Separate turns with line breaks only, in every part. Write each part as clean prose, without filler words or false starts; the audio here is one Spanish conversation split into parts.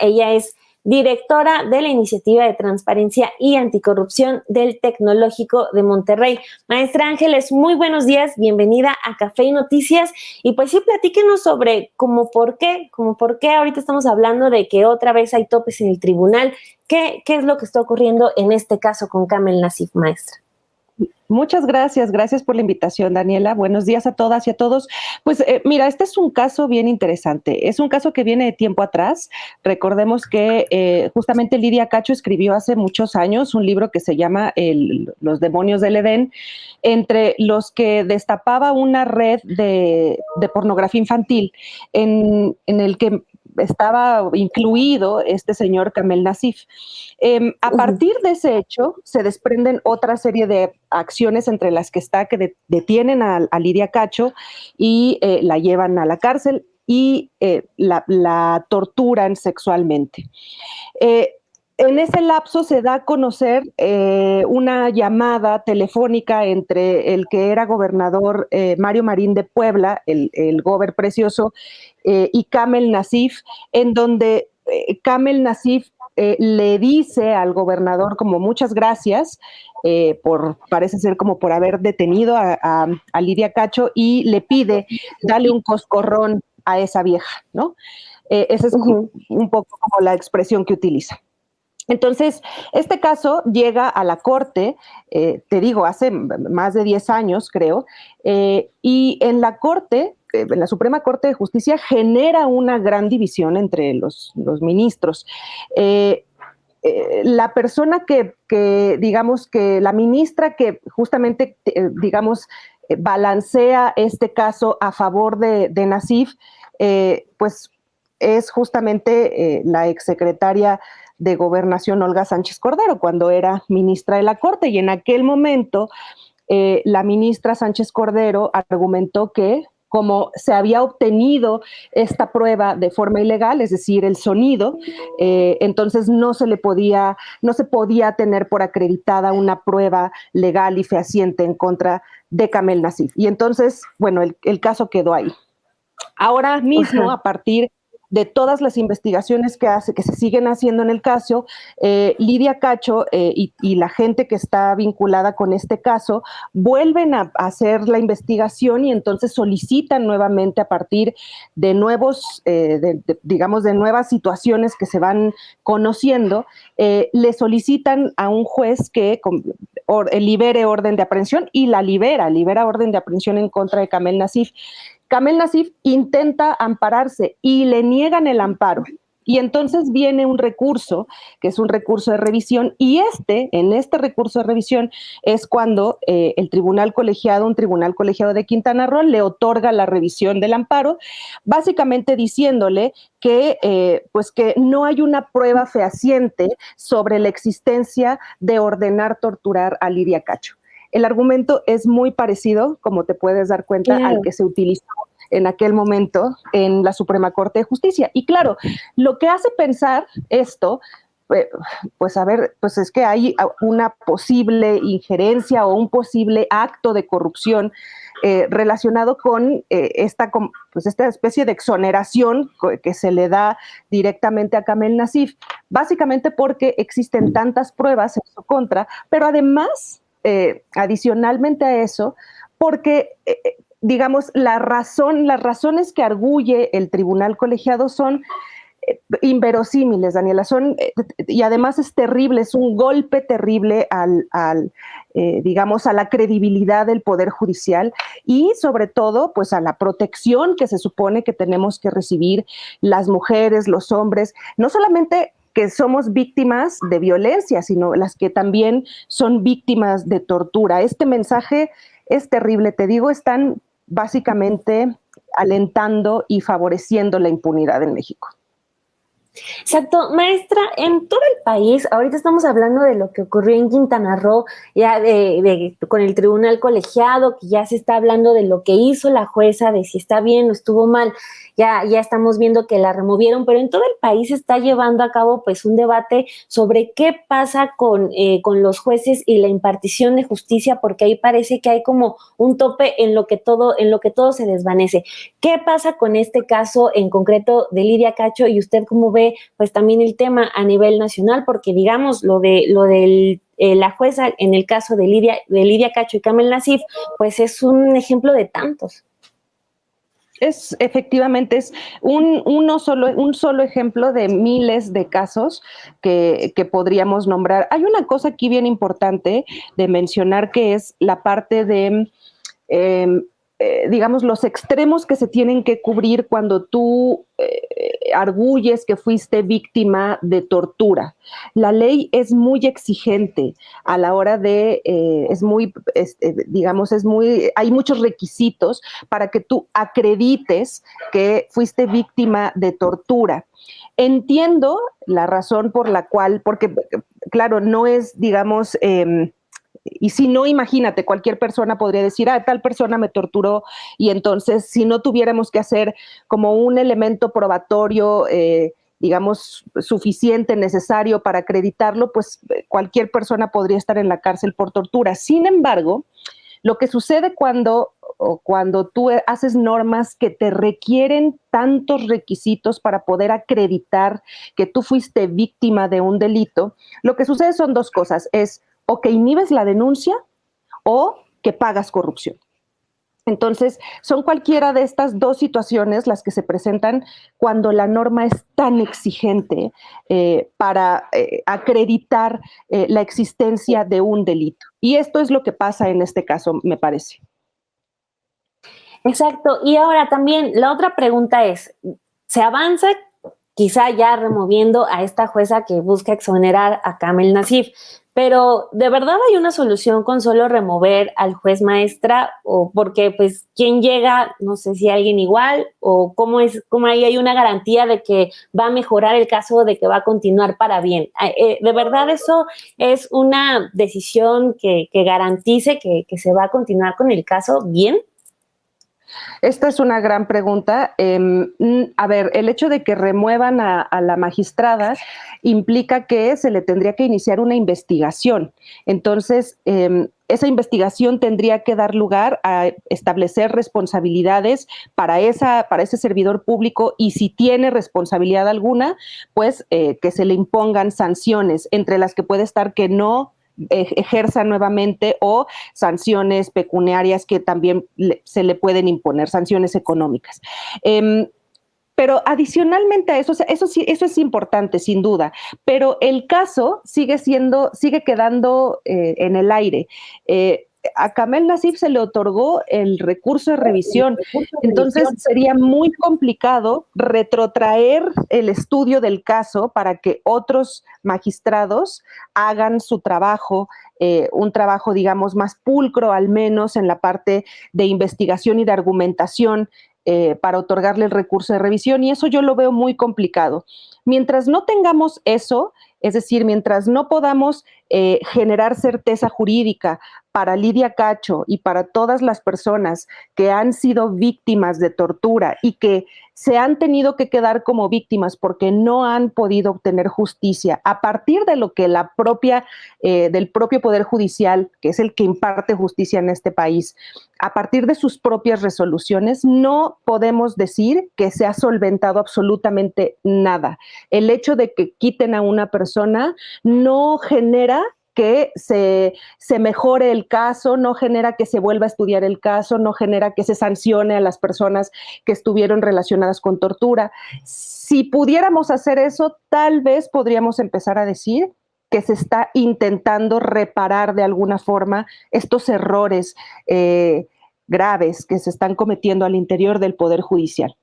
Ella es directora de la Iniciativa de Transparencia y Anticorrupción del Tecnológico de Monterrey. Maestra Ángeles, muy buenos días, bienvenida a Café y Noticias. Y pues sí, platíquenos sobre por qué ahorita estamos hablando de que otra vez hay topes en el tribunal. ¿Qué es lo que está ocurriendo en este caso con Kamel Nacif, maestra?
Muchas gracias por la invitación, Daniela. Buenos días a todas y a todos. Pues mira, este es un caso bien interesante. Es un caso que viene de tiempo atrás. Recordemos que justamente Lidia Cacho escribió hace muchos años un libro que se llama Los demonios del Edén, entre los que destapaba una red de pornografía infantil en el que estaba incluido este señor Kamel Nacif. A partir de ese hecho se desprenden otra serie de acciones entre las que está que detienen a Lidia Cacho y la llevan a la cárcel y la torturan sexualmente. En ese lapso se da a conocer una llamada telefónica entre el que era gobernador Mario Marín de Puebla, el gober precioso, y Kamel Nacif, en donde Kamel Nacif le dice al gobernador como muchas gracias parece ser como por haber detenido a Lidia Cacho, y le pide darle un coscorrón a esa vieja, ¿no? Esa es un poco como la expresión que utiliza. Entonces, este caso llega a la Corte, te digo, hace más de 10 años, creo, y en la Corte, en la Suprema Corte de Justicia, genera una gran división entre los ministros. La persona digamos que la ministra que justamente, balancea este caso a favor de Nacif, pues es justamente la exsecretaria de Gobernación, Olga Sánchez Cordero, cuando era ministra de la Corte, y en aquel momento la ministra Sánchez Cordero argumentó que como se había obtenido esta prueba de forma ilegal, es decir, el sonido, entonces no se podía tener por acreditada una prueba legal y fehaciente en contra de Kamel Nacif. Y entonces, bueno, el caso quedó ahí. Ahora mismo, a partir de todas las investigaciones que se siguen haciendo en el caso, Lidia Cacho y la gente que está vinculada con este caso vuelven a hacer la investigación, y entonces solicitan nuevamente, a partir de nuevos, de nuevas situaciones que se van conociendo, le solicitan a un juez que libere orden de aprehensión, y libera orden de aprehensión en contra de Kamel Nacif. Kamel Nacif intenta ampararse y le niegan el amparo. Y entonces viene un recurso, que es un recurso de revisión, y en este recurso de revisión es cuando un tribunal colegiado de Quintana Roo le otorga la revisión del amparo, básicamente diciéndole que no hay una prueba fehaciente sobre la existencia de ordenar torturar a Lidia Cacho. El argumento es muy parecido, como te puedes dar cuenta, al que se utilizó en aquel momento en la Suprema Corte de Justicia. Y claro, lo que hace pensar esto, pues es que hay una posible injerencia o un posible acto de corrupción relacionado con esta especie de exoneración que se le da directamente a Kamel Nacif, básicamente porque existen tantas pruebas en su contra, pero además, adicionalmente a eso, porque las razones que arguye el tribunal colegiado son inverosímiles, Daniela, y además es terrible, es un golpe terrible a la credibilidad del Poder Judicial, y sobre todo, pues a la protección que se supone que tenemos que recibir las mujeres, los hombres, no solamente que somos víctimas de violencia, sino las que también son víctimas de tortura. Este mensaje es terrible, te digo, están básicamente alentando y favoreciendo la impunidad en México.
Exacto, maestra, en todo el país, ahorita estamos hablando de lo que ocurrió en Quintana Roo, ya con el tribunal colegiado, que ya se está hablando de lo que hizo la jueza, de si está bien o estuvo mal, ya estamos viendo que la removieron, pero en todo el país se está llevando a cabo pues un debate sobre qué pasa con los jueces y la impartición de justicia, porque ahí parece que hay como un tope en lo que todo se desvanece. ¿Qué pasa con este caso en concreto de Lidia Cacho, y usted cómo ve fue pues también el tema a nivel nacional, porque digamos lo de la jueza en el caso de Lidia Cacho y Kamel Nacif, pues es un ejemplo de tantos.
Efectivamente un solo ejemplo de miles de casos que podríamos nombrar. Hay una cosa aquí bien importante de mencionar, que es la parte de digamos, los extremos que se tienen que cubrir cuando tú arguyes que fuiste víctima de tortura. La ley es muy exigente a la hora de, hay muchos requisitos para que tú acredites que fuiste víctima de tortura. Entiendo la razón por la cual, porque claro, no es, digamos, y si no, imagínate, cualquier persona podría decir, tal persona me torturó, y entonces si no tuviéramos que hacer como un elemento probatorio, digamos, suficiente, necesario para acreditarlo, pues cualquier persona podría estar en la cárcel por tortura. Sin embargo, lo que sucede cuando tú haces normas que te requieren tantos requisitos para poder acreditar que tú fuiste víctima de un delito, lo que sucede son dos cosas, es o que inhibes la denuncia o que pagas corrupción. Entonces, son cualquiera de estas dos situaciones las que se presentan cuando la norma es tan exigente para acreditar la existencia de un delito. Y esto es lo que pasa en este caso, me parece.
Exacto. Y ahora también la otra pregunta es, ¿se avanza quizá ya removiendo a esta jueza que busca exonerar a Kamel Nacif? Pero ¿de verdad hay una solución con solo remover al juez maestra? O porque pues quién llega, no sé si alguien igual, o cómo ahí hay una garantía de que va a mejorar el caso, de que va a continuar para bien. ¿De verdad eso es una decisión que garantice que se va a continuar con el caso bien?
Esta es una gran pregunta. A ver, el hecho de que remuevan a la magistrada implica que se le tendría que iniciar una investigación. Entonces, esa investigación tendría que dar lugar a establecer responsabilidades para ese servidor público, y si tiene responsabilidad alguna, pues que se le impongan sanciones, entre las que puede estar que no ejerza nuevamente, o sanciones pecuniarias que también se le pueden imponer, sanciones económicas. Pero adicionalmente a eso es importante, sin duda, pero el caso sigue quedando en el aire. A Kamel Nacif se le otorgó el recurso de revisión, entonces sería muy complicado retrotraer el estudio del caso para que otros magistrados hagan su trabajo, un trabajo, digamos, más pulcro, al menos en la parte de investigación y de argumentación, para otorgarle el recurso de revisión, y eso yo lo veo muy complicado. Mientras no tengamos eso, es decir, mientras no podamos generar certeza jurídica para Lidia Cacho y para todas las personas que han sido víctimas de tortura y que se han tenido que quedar como víctimas porque no han podido obtener justicia a partir de lo que del propio Poder Judicial, que es el que imparte justicia en este país, a partir de sus propias resoluciones, no podemos decir que se ha solventado absolutamente nada. El hecho de que quiten a una persona no genera que se mejore el caso, no genera que se vuelva a estudiar el caso, no genera que se sancione a las personas que estuvieron relacionadas con tortura. Si pudiéramos hacer eso, tal vez podríamos empezar a decir que se está intentando reparar de alguna forma estos errores graves que se están cometiendo al interior del Poder Judicial.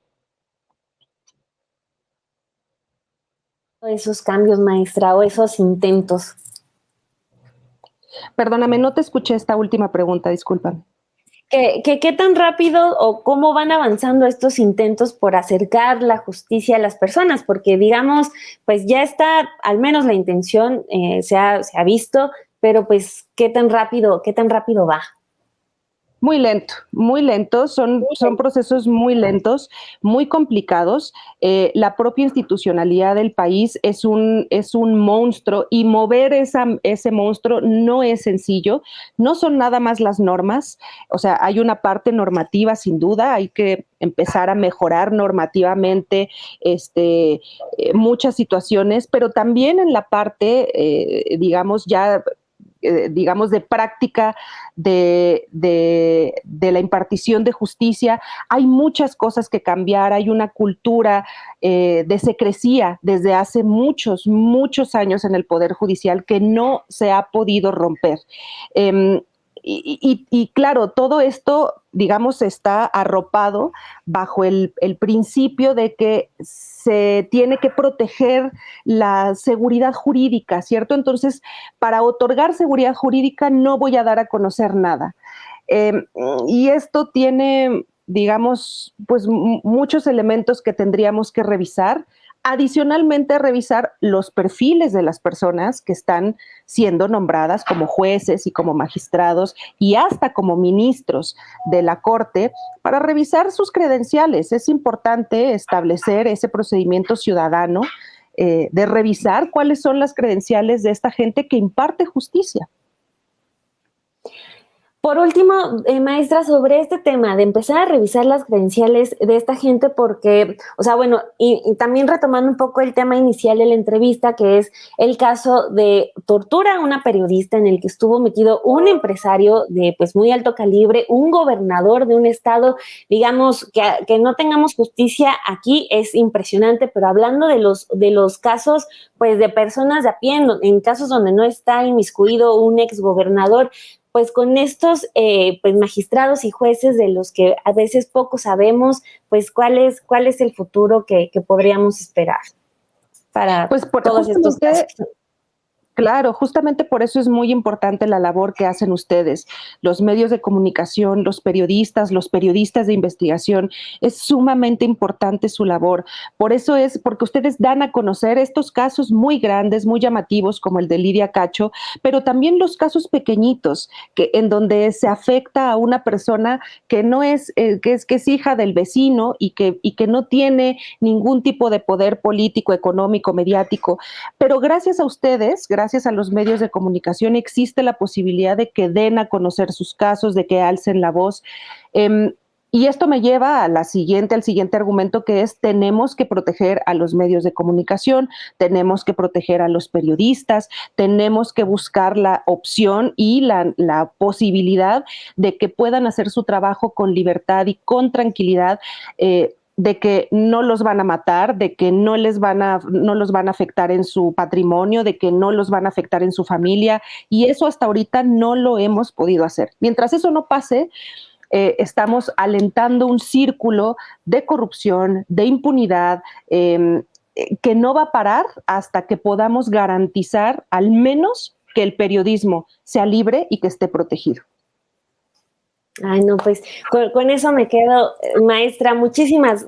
Esos cambios, maestra, o esos intentos.
Perdóname, no te escuché esta última pregunta, disculpa.
¿Qué tan rápido o cómo van avanzando estos intentos por acercar la justicia a las personas? Porque, digamos, pues ya está, al menos la intención se ha visto, pero pues, ¿qué tan rápido va?
muy lento, son procesos muy lentos, muy complicados. La propia institucionalidad del país es un monstruo y mover ese monstruo no es sencillo, no son nada más las normas, o sea, hay una parte normativa sin duda, hay que empezar a mejorar normativamente muchas situaciones, pero también en la parte, digamos, ya digamos, de práctica de la impartición de justicia. Hay muchas cosas que cambiar, hay una cultura de secrecía desde hace muchos, muchos años en el Poder Judicial que no se ha podido romper. Y claro, todo esto, digamos, está arropado bajo el principio de que se tiene que proteger la seguridad jurídica, ¿cierto? Entonces, para otorgar seguridad jurídica no voy a dar a conocer nada. Y esto tiene, digamos, pues muchos elementos que tendríamos que revisar. Adicionalmente, revisar los perfiles de las personas que están siendo nombradas como jueces y como magistrados y hasta como ministros de la Corte para revisar sus credenciales. Es importante establecer ese procedimiento ciudadano de revisar cuáles son las credenciales de esta gente que imparte justicia.
Por último, maestra, sobre este tema de empezar a revisar las credenciales de esta gente, porque, o sea, bueno, y también retomando un poco el tema inicial de la entrevista, que es el caso de tortura a una periodista en el que estuvo metido un empresario de pues muy alto calibre, un gobernador de un estado, digamos, que no tengamos justicia aquí es impresionante, pero hablando de los casos, pues de personas de a pie, en casos donde no está inmiscuido un exgobernador, pues con estos pues magistrados y jueces de los que a veces poco sabemos, pues cuál es el futuro que podríamos esperar para
pues
todos estos casos.
Claro, justamente por eso es muy importante la labor que hacen ustedes, los medios de comunicación, los periodistas de investigación. Es sumamente importante su labor. Por eso es, porque ustedes dan a conocer estos casos muy grandes, muy llamativos, como el de Lidia Cacho, pero también los casos pequeñitos, en donde se afecta a una persona que no es, que es hija del vecino y que no tiene ningún tipo de poder político, económico, mediático. Pero gracias a ustedes, gracias a los medios de comunicación, existe la posibilidad de que den a conocer sus casos, de que alcen la voz. Y esto me lleva al siguiente argumento, que es: tenemos que proteger a los medios de comunicación, tenemos que proteger a los periodistas, tenemos que buscar la opción y la posibilidad de que puedan hacer su trabajo con libertad y con tranquilidad, de que no los van a matar, de que no los van a afectar en su patrimonio, de que no los van a afectar en su familia, y eso hasta ahorita no lo hemos podido hacer. Mientras eso no pase, estamos alentando un círculo de corrupción, de impunidad, que no va a parar hasta que podamos garantizar al menos que el periodismo sea libre y que esté protegido.
Ay, no, pues con eso me quedo, maestra. Muchísimas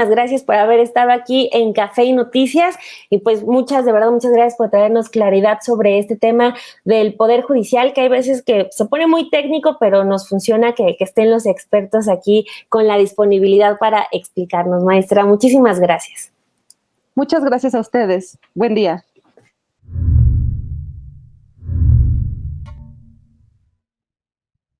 gracias por haber estado aquí en Café y Noticias, y pues muchas gracias por traernos claridad sobre este tema del Poder Judicial, que hay veces que se pone muy técnico, pero nos funciona que estén los expertos aquí con la disponibilidad para explicarnos, maestra. Muchísimas gracias.
Muchas gracias a ustedes. Buen día.